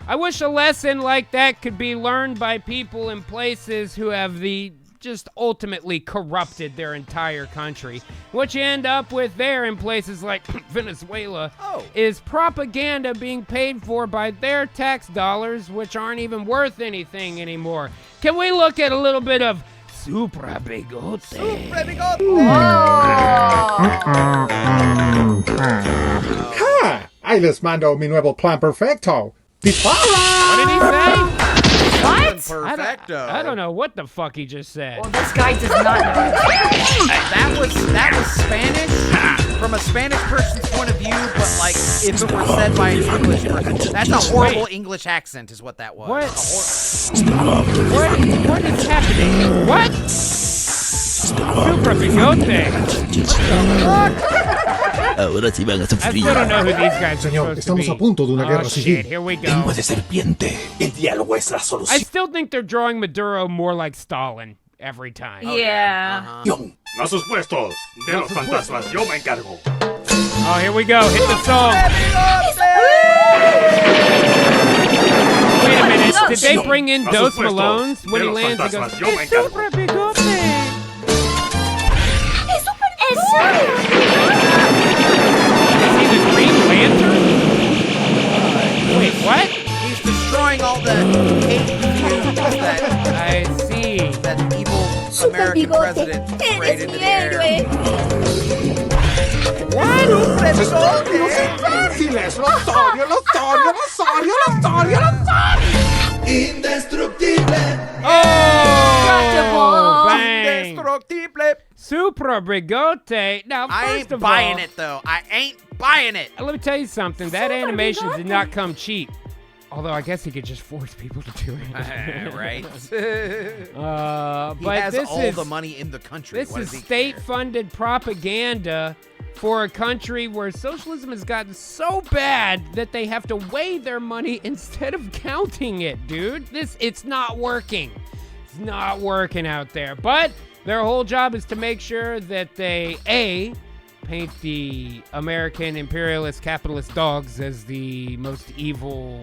I wish a lesson like that could be learned by people in places who have just ultimately corrupted their entire country. What you end up with there in places like Venezuela is propaganda being paid for by their tax dollars, which aren't even worth anything anymore. Can we look at a little bit of Super Bigote? Super Bigote! Ahí les mando mi nuevo plan perfecto. ¡Dispara! What did he say? What? Perfecto. I don't know what the fuck he just said. Well, this guy does not know. That was Spanish from a Spanish person's point of view, but like if it were said by an English person. That's a horrible English accent is what that was. What is happening? What? Super Bigote. Ahora sí van a I still sufrir. don't know who these guys are Señor, supposed to be. estamos a punto de una guerra Oh, civil. shit, here we go. Lengua de serpiente. El diálogo es la I solución. still think they're drawing Maduro more like Stalin every time. Yeah. A sus puestos. De los fantasmas, yo me encargo. Oh, here we go. Hit the song. Wait a minute. Did they bring in Dos Malones when he lands? He goes, "It's Super Bigote." Es serio. Is he the Green Lantern? Wait, what? He's destroying all the hate fumes that I see. that evil American president sprayed into the air. What? ¡Los imbéciles! ¡Los odio, los odio, los odio, los odio, los odio! Oh, bang. Indestructible. Super Bigote. Now, I first ain't of buying all, it though. I ain't buying it. let me tell you something. That Super animation did Bigote. not come cheap. Although I guess he could just force people to do it. Right. He But has this all is the money in the country. this What is does he care? state-funded propaganda for a country where socialism has gotten so bad that they have to weigh their money instead of counting it, dude. It's not working. It's not working out there. But their whole job is to make sure that they paint the American imperialist capitalist dogs as the most evil,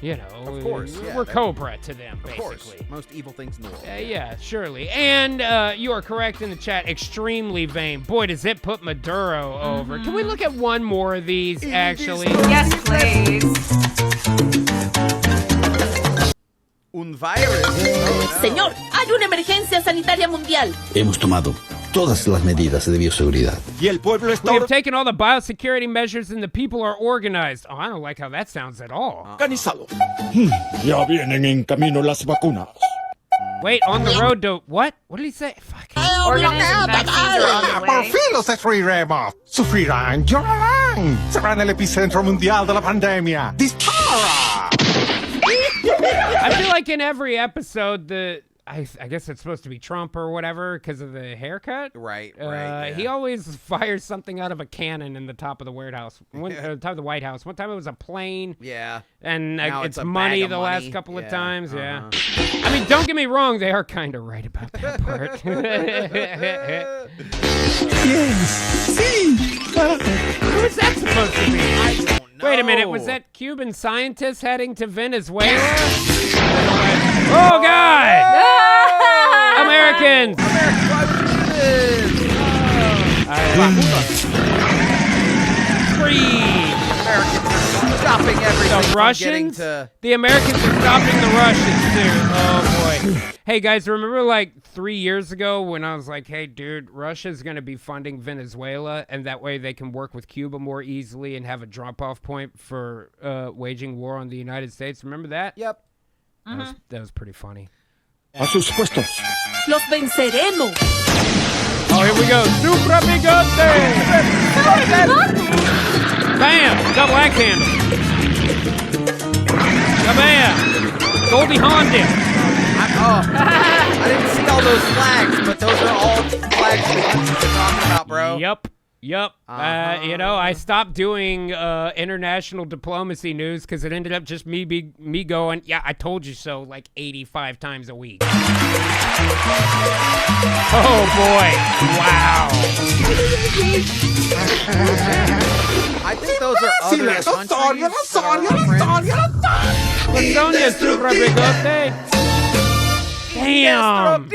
Of course, yeah, we're that- Cobra to them, Of basically. course, most evil things in the world. Yeah, surely. And you are correct in the chat. Extremely vain. Boy, does it put Maduro over. Can we look at one more of these, actually? Yes, please. Un virus. Oh, no. Señor, hay una emergencia sanitaria mundial. Hemos tomado todas las medidas de bioseguridad. Y el pueblo está We have taken all the biosecurity measures and the people are organized. Oh, I don't like how that sounds at all. organizado. Ya vienen en camino las vacunas. Wait, on the road to... What? What did he say? Fuck. Organism vaccines are on the Por way. fin los destruiremos. Sufrirán, llorarán. Serán el epicentro mundial de la pandemia. ¡Dispara! I feel like in every episode, I guess it's supposed to be Trump or whatever because of the haircut. Right, right. He Yeah. always fires something out of a cannon in the top of the White House. Top of the White House. One time it was a plane, Yeah. and Now it's it's a money bag the of last money. couple of Yeah, times. Yeah. I mean, don't get me wrong. They are kind of right about that part. Who is that supposed to be? I don't know. Wait a minute. Was that Cuban scientist heading to Venezuela? Oh, God! Americans! America, why would you do this? Free! Americans are stopping everything The from getting Russians? to... The Americans are stopping the Russians, too. Oh, boy. Hey, guys, remember like 3 years ago when I was like, hey, dude, Russia's going to be funding Venezuela, and that way they can work with Cuba more easily and have a drop-off point for waging war on the United States? Remember that? Yep. That was pretty funny. A sus puestos. Los venceremos. Oh, here we go. Super Bigote! Bam! Double axe handle. Kabam! Goldie Hawn did. I didn't see all those flags, but those are all flags the countries are talking about, bro. Yep. I stopped doing international diplomacy news because it ended up just me going, yeah, I told you so, like 85 times a week. Oh, boy. Wow. I think those are other ¡Los odio, countries los that are odio, our los friends. odio, los odio! What's on you, Super Bigote? Damn.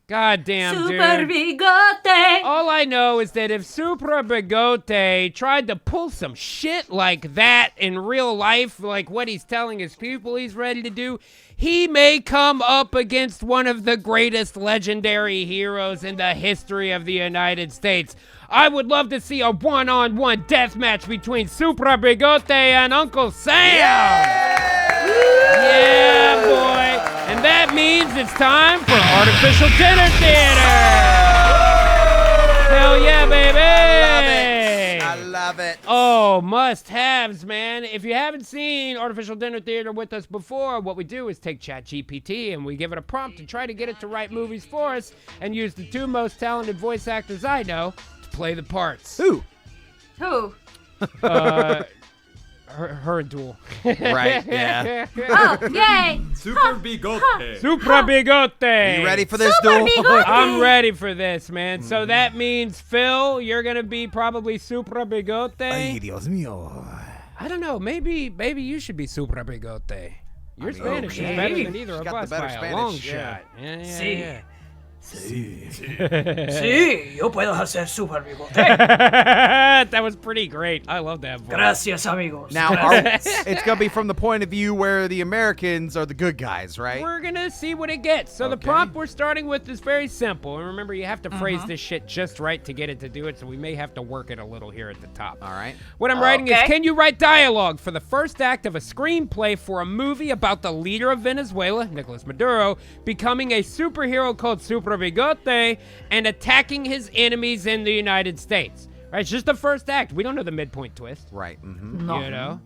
God damn, Super dude. Bigote. All I know is that if Super Bigote tried to pull some shit like that in real life, like what he's telling his people he's ready to do, he may come up against one of the greatest legendary heroes in the history of the United States. I would love to see a one-on-one death match between Super Bigote and Uncle Sam. Yeah, boy. And that means it's time for Artificial Dinner Theater. Hell yeah, baby. I love it. Oh, must-haves, man. If you haven't seen Artificial Dinner Theater with us before, what we do is take ChatGPT and we give it a prompt to try to get it to write movies for us and use the two most talented voice actors I know to play the parts. Who? Her and Duel. Right, yeah. Oh, yay. Super Bigote. Super Bigote. You ready for this, Super Duel? Bigote. I'm ready for this, man. So that means, Phil, you're going to be probably Super Bigote. Ay, Dios mío. I don't know. Maybe you should be Super Bigote. Your Spanish is better than either of got the us better by a Spanish, long yeah. shot. Yeah, Sí. yeah. Sí, yo puedo hacer Super Bigote. That was pretty great. I love that voice. Gracias, amigos. Now, it's going to be from the point of view where the Americans are the good guys, right? We're going to see what it gets. So the Okay. prompt we're starting with is very simple. And remember, you have to phrase this shit just right to get it to do it, so we may have to work it a little here at the top. All right. What I'm writing is, Okay. can you write dialogue for the first act of a screenplay for a movie about the leader of Venezuela, Nicolas Maduro, becoming a superhero called Super Bigote and attacking his enemies in the United States? Right, it's just the first act. We don't know the midpoint twist. Right. Mm-hmm. No. You know?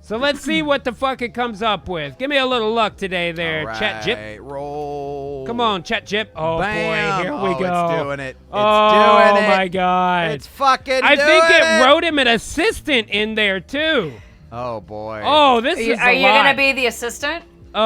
So let's see what the fuck it comes up with. Give me a little luck today there, Chat Jip. Roll. Come on, Chat Jip. Oh, Bam. boy, here we Oh, go. It's doing it. It's Oh, doing it. my God. It's fucking I think doing it wrote him an assistant in there, too. Oh, boy. Oh, this is Are a you lot. gonna be the assistant? No,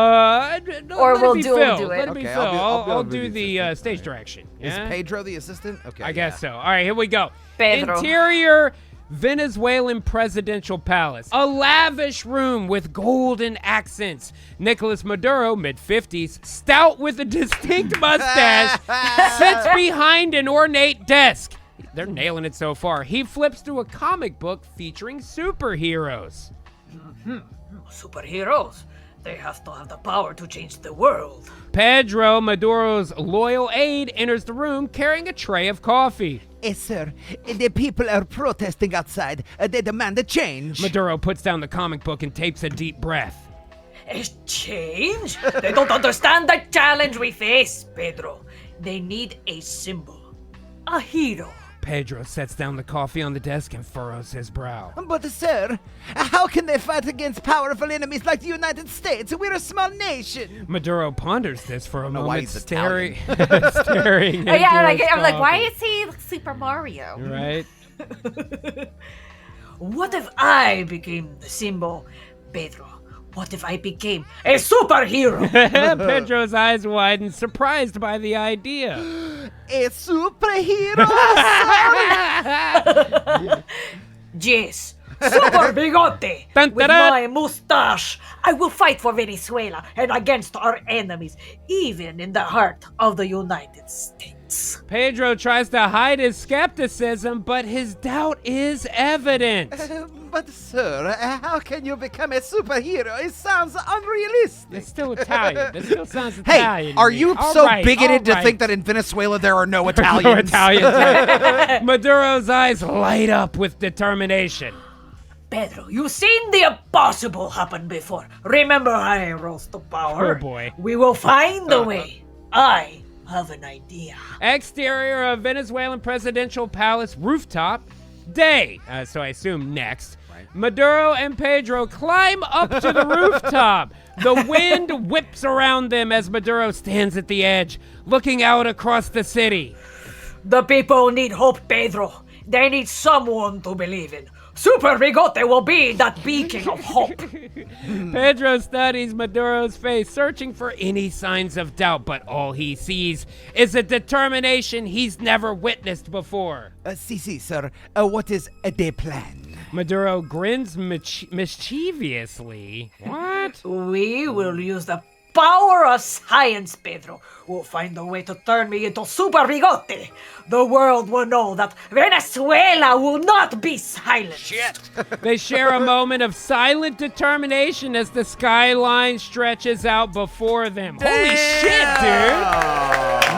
Or let will it be Duel Phil. do it? Let it be Okay, Phil. I'll do be the assistant. stage direction. Is Yeah? Pedro the assistant? Okay. I guess so. All right, here we go. Pedro. Interior Venezuelan presidential palace. A lavish room with golden accents. Nicolas Maduro, mid-50s, stout with a distinct mustache, sits behind an ornate desk. They're nailing it so far. He flips through a comic book featuring superheroes. Superheroes. They have to have the power to change the world. Pedro, Maduro's loyal aide, enters the room carrying a tray of coffee. Yes, sir. The people are protesting outside. They demand a change. Maduro puts down the comic book and takes a deep breath. A change? They don't understand the challenge we face, Pedro. They need a symbol. A hero. Pedro sets down the coffee on the desk and furrows his brow. But, sir, how can they fight against powerful enemies like the United States? We're a small nation. Maduro ponders this for a why moment, he's staring, staring Oh, yeah, into his I'm like, why coffee. is he Super Mario? Right? What if I became the symbol, Pedro? What if I became a superhero? Pedro's eyes widen, surprised by the idea. A superhero, sir? Yes, Super Bigote. Dun, With dun, dun. my mustache, I will fight for Venezuela and against our enemies, even in the heart of the United States. Pedro tries to hide his skepticism, but his doubt is evident. But, sir, how can you become a superhero? It sounds unrealistic. It's still Italian. This still sounds Hey, Italian. are to me. you All so right, bigoted all to think right. that in Venezuela there are no No Italians? Italians. Maduro's eyes light up with determination. Pedro, you've seen the impossible happen before. Remember I rose to power? Oh, boy. We will find a way. I have an idea. Exterior of Venezuelan presidential palace rooftop. Day. So I assume next. Maduro and Pedro climb up to the rooftop. The wind whips around them as Maduro stands at the edge, looking out across the city. The people need hope, Pedro. They need someone to believe in. Super Bigote will be that beacon of hope. Pedro studies Maduro's face, searching for any signs of doubt, but all he sees is a determination he's never witnessed before. Si, sir. What is the plan? Maduro grins mischievously. What? We will use the power of science, Pedro. We'll find a way to turn me into Super Bigote. The world will know that Venezuela will not be silenced. Shit. They share a moment of silent determination as the skyline stretches out before them. Holy shit, dude!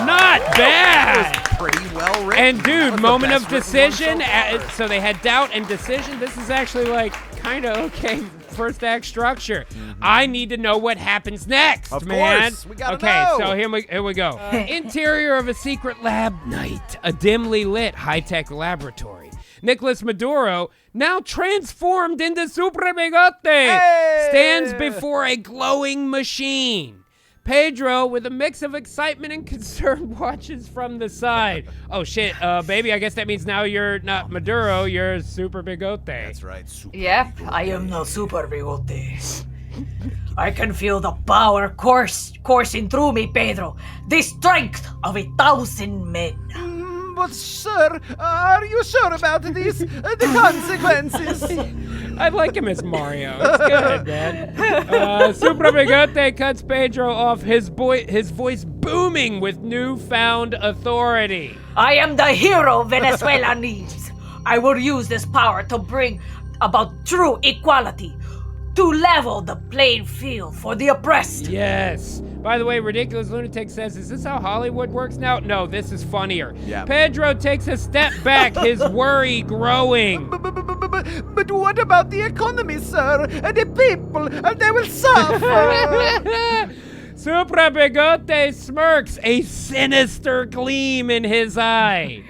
Not bad! Pretty well written. And dude, That's moment the of best written decision. one so far. So they had doubt and decision. This is actually like kind of okay first act structure. I need to know what happens next, Of man. course, we gotta okay, know. so here we go. Interior of a secret lab night, a dimly lit high-tech laboratory. Nicolas Maduro, now transformed into Super Bigote, stands before a glowing machine. Pedro, with a mix of excitement and concern, watches from the side. Oh shit, baby, I guess that means now you're not Maduro, you're Super Bigote. That's right. Super Yep, I am the Super Bigote. I can feel the power coursing through me, Pedro. The strength of 1,000 men. But sir, are you sure about these the consequences? I like him as Mario. It's good, man. Super Bigote cuts Pedro off, his voice booming with newfound authority. I am the hero Venezuela needs. I will use this power to bring about true equality, to level the playing field for the oppressed. Yes. By the way, Ridiculous Lunatic says, is this how Hollywood works now? No, this is funnier. Yeah. Pedro takes a step back, his worry growing. But what about the economy, sir? The people, they will suffer. Super Bigote smirks, a sinister gleam in his eye.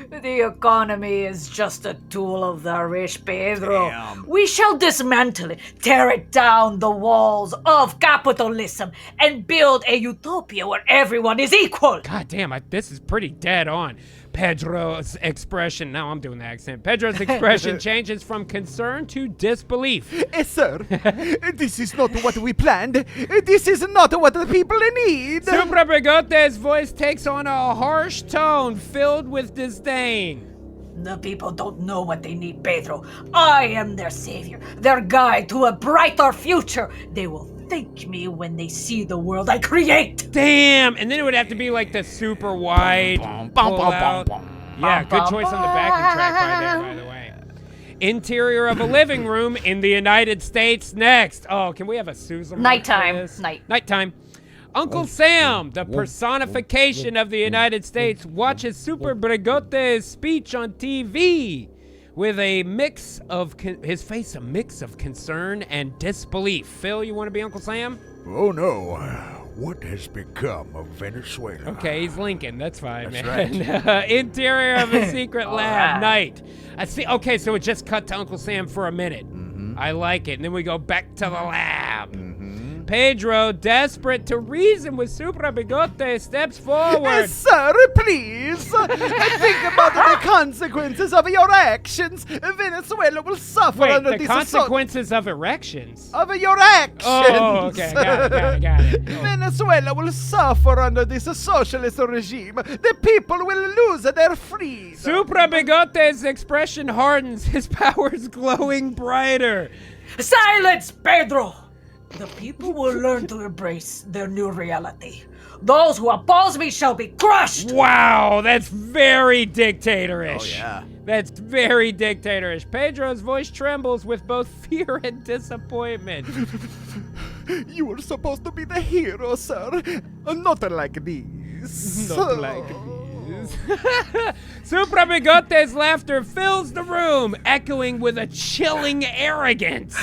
The economy is just a tool of the rich, Pedro. Damn. We shall dismantle it, tear it down the walls of capitalism, and build a utopia where everyone is equal. God damn, this is pretty dead on. Pedro's expression, now I'm doing the accent. Pedro's expression changes from concern to disbelief. Sir, this is not what we planned. This is not what the people need. Super Bigote's voice takes on a harsh tone filled with disdain. The people don't know what they need, Pedro. I am their savior, their guide to a brighter future. They will thank me when they see the world I create. Damn! And then it would have to be like the super wide pull-out. Yeah, good choice on the backing track right there, by the way. Interior of a living room in the United States next. Oh, can we have a Susan? Nighttime. Nighttime. Uncle Sam, the personification of the United States, watches Super Bigote's speech on TV with a mix of his face, a mix of concern and disbelief. Phil, you want to be Uncle Sam? Oh no, what has become of Venezuela? Okay, he's Lincoln. That's fine, That's man. Interior of a secret lab night. I see. Okay, so it just cut to Uncle Sam for a minute. I like it. And then we go back to the lab. Pedro, desperate to reason with Super Bigote, steps forward. Sir, please. Think about the consequences of your actions. Venezuela will suffer Wait, under the this consequences of erections? of your actions. Oh, okay, got it. Venezuela will suffer under this socialist regime. The people will lose their freedom. Super Bigote's expression hardens, his powers glowing brighter. Silence, Pedro! The people will learn to embrace their new reality. Those who oppose me shall be crushed! Wow, that's very dictatorish. Oh, yeah. That's very dictatorish. Pedro's voice trembles with both fear and disappointment. You were supposed to be the hero, sir. Not like this. Not like this. Super Bigote's laughter fills the room, echoing with a chilling arrogance.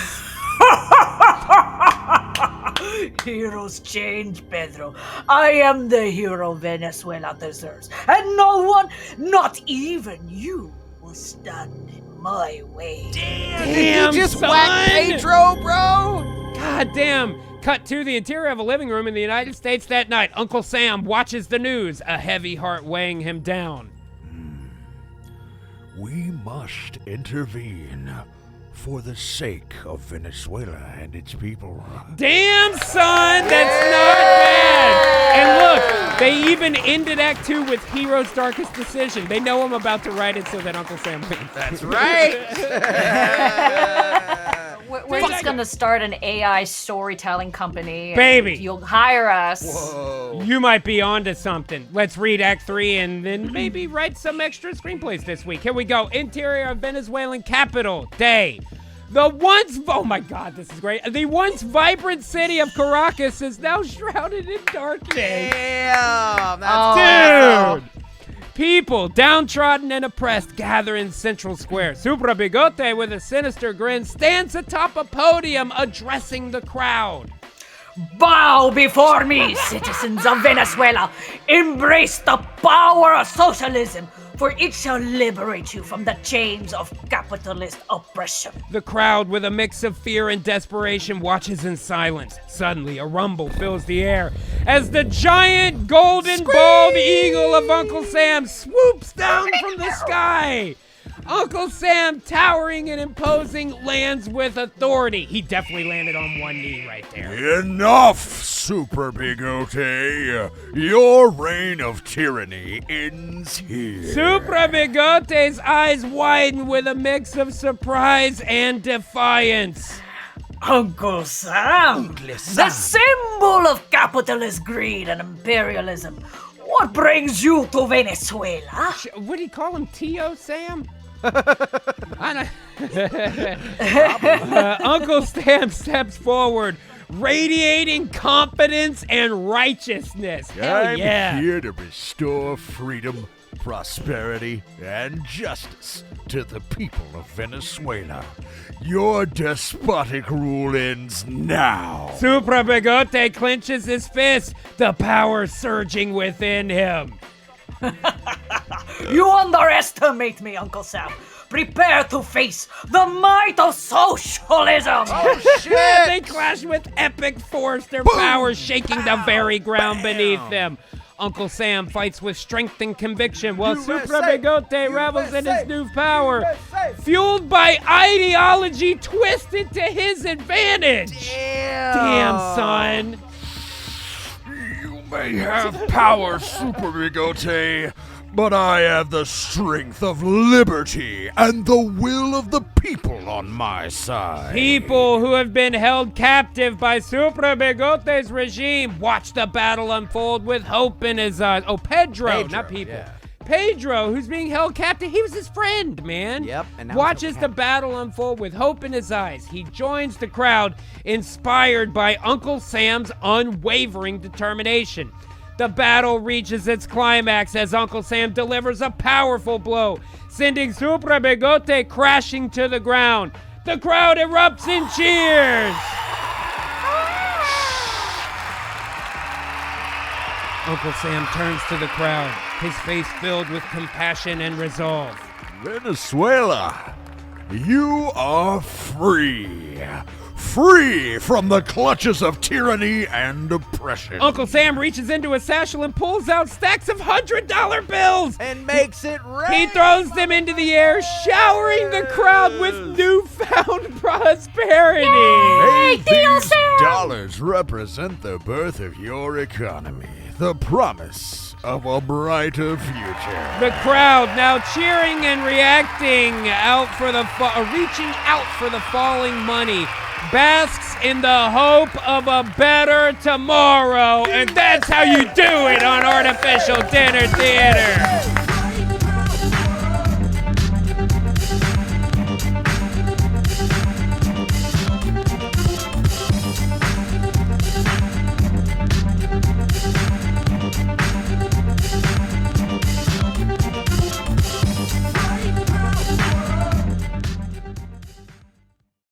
Heroes change, Pedro. I am the hero Venezuela deserves, and no one, not even you, will stand in my way. Damn, You just son. whacked Pedro, bro. God damn. Cut to the interior of a living room in the United States that night. Uncle Sam watches the news, a heavy heart weighing him down. We must intervene for the sake of Venezuela and its people. Damn, son, that's not bad. And look, They even ended Act 2 with Hero's Darkest Decision. They know I'm about to write it so that Uncle Sam wins. That's right. We're just gonna start an AI storytelling company. Baby. You'll hire us. Whoa. You might be onto something. Let's read Act 3 and then maybe write some extra screenplays this week. Here we go. Interior of Venezuelan capital. Day. Oh my God, this is great. The once vibrant city of Caracas is now shrouded in darkness. Damn. That's Dude! People, downtrodden and oppressed, gather in Central Square. Supra Bigote, with a sinister grin, stands atop a podium addressing the crowd. Bow before me, citizens of Venezuela. Embrace the power of socialism, for it shall liberate you from the chains of capitalist oppression. The crowd, with a mix of fear and desperation, watches in silence. Suddenly, a rumble fills the air as the giant golden bald eagle of Uncle Sam swoops down from the sky. Uncle Sam, towering and imposing, lands with authority. He definitely landed on one knee right there. Enough, Super Bigote. Your reign of tyranny ends here. Supra Bigote's eyes widen with a mix of surprise and defiance. Uncle Sam, the symbol of capitalist greed and imperialism. What brings you to Venezuela? What do you call him, T.O. Sam? Uncle Sam steps forward, radiating confidence and righteousness. Hell I'm yeah. here to restore freedom, prosperity, and justice to the people of Venezuela. Your despotic rule ends now. Supra Bigote clenches his fist, the power surging within him. You underestimate me, Uncle Sam. Prepare to face the might of socialism. Oh, shit. They clash with epic force, their power shaking the very ground beneath them. Uncle Sam fights with strength and conviction while Supra Bigote revels in his new power, fueled by ideology twisted to his advantage. Damn, son. You may have power, Super Bigote, but I have the strength of liberty and the will of the people on my side. People who have been held captive by Supra Bigote's regime watch the battle unfold with hope in his eyes. Oh, Pedro, not people. Yeah. Pedro, who's being held captive, he was his friend, man. Yep, and now watches he's the battle unfold with hope in his eyes. He joins the crowd, inspired by Uncle Sam's unwavering determination. The battle reaches its climax as Uncle Sam delivers a powerful blow, sending Supra Bigote crashing to the ground. The crowd erupts in cheers. Uncle Sam turns to the crowd, his face filled with compassion and resolve. Venezuela, you are free. Free from the clutches of tyranny and oppression. Uncle Sam reaches into his satchel and pulls out stacks of $100 bills. And makes it rain. He throws them into the air, showering the crowd with newfound prosperity. May these dollars represent the birth of your economy, the promise of a brighter future. The crowd now cheering and reacting reaching out for the falling money, basks in the hope of a better tomorrow. And that's how you do it on Artificial Dinner Theater.